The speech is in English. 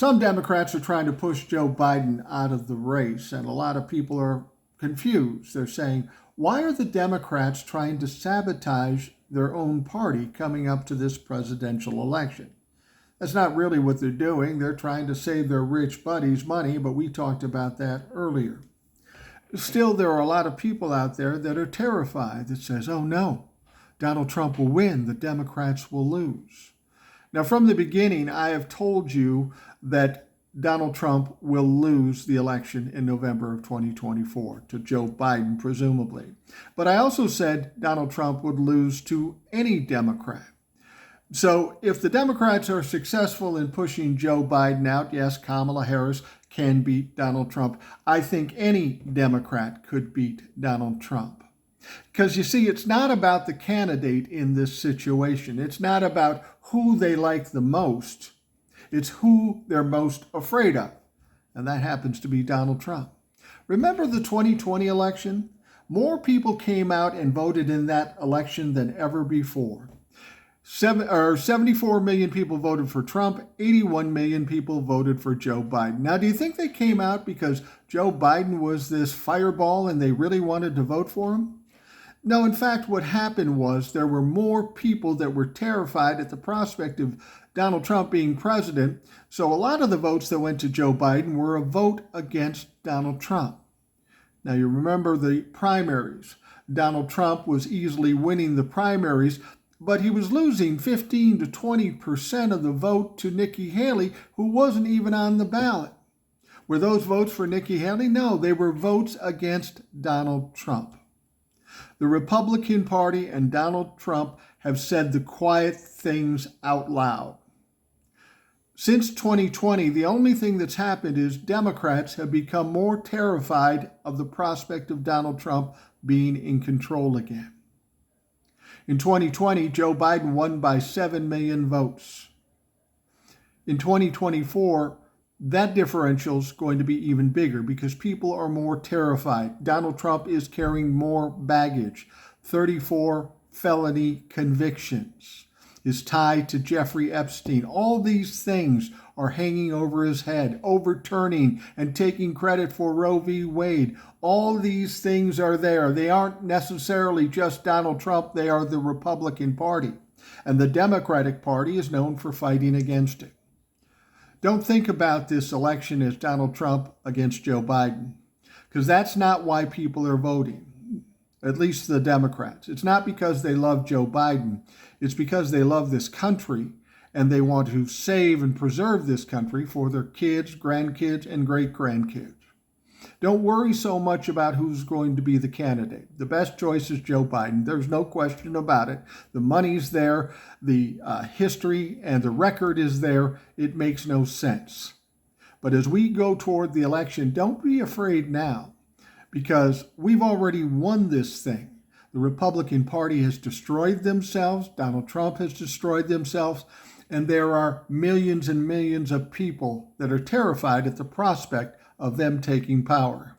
Some Democrats are trying to push Joe Biden out of the race, and a lot of people are confused. They're saying, why are the Democrats trying to sabotage their own party coming up to this presidential election? That's not really what they're doing. They're trying to save their rich buddies money, but we talked about that earlier. Still, there are a lot of people out there that are terrified that says, oh no, Donald Trump will win, the Democrats will lose. Now, from the beginning, I have told you that Donald Trump will lose the election in November of 2024 to Joe Biden, presumably. But I also said Donald Trump would lose to any Democrat. So if the Democrats are successful in pushing Joe Biden out, yes, Kamala Harris can beat Donald Trump. I think any Democrat could beat Donald Trump. Because you see, it's not about the candidate in this situation. It's not about who they like the most. It's who they're most afraid of. And that happens to be Donald Trump. Remember the 2020 election? More people came out and voted in that election than ever before. 74 million people voted for Trump, 81 million people voted for Joe Biden. Now, do you think they came out because Joe Biden was this fireball and they really wanted to vote for him? No, in fact, what happened was there were more people that were terrified at the prospect of Donald Trump being president. So a lot of the votes that went to Joe Biden were a vote against Donald Trump. Now, you remember the primaries. Donald Trump was easily winning the primaries, but he was losing 15 to 20% of the vote to Nikki Haley, who wasn't even on the ballot. Were those votes for Nikki Haley? No, they were votes against Donald Trump. The Republican Party and Donald Trump have said the quiet things out loud. Since 2020, the only thing that's happened is Democrats have become more terrified of the prospect of Donald Trump being in control again. In 2020, Joe Biden won by 7 million votes. In 2024, that differential is going to be even bigger because people are more terrified. Donald Trump is carrying more baggage, 34 felony convictions, his tie to Jeffrey Epstein. All these things are hanging over his head, overturning and taking credit for Roe v. Wade. All these things are there. They aren't necessarily just Donald Trump. They are the Republican Party. And the Democratic Party is known for fighting against it. Don't think about this election as Donald Trump against Joe Biden, because that's not why people are voting, at least the Democrats. It's not because they love Joe Biden. It's because they love this country and they want to save and preserve this country for their kids, grandkids, and great-grandkids. Don't worry so much about who's going to be the candidate. The best choice is Joe Biden. There's no question about it. The money's there, the history and the record is there. It makes no sense. But as we go toward the election, don't be afraid now, because we've already won this thing. The Republican Party has destroyed themselves. Donald Trump has destroyed themselves. And there are millions and millions of people that are terrified at the prospect of them taking power.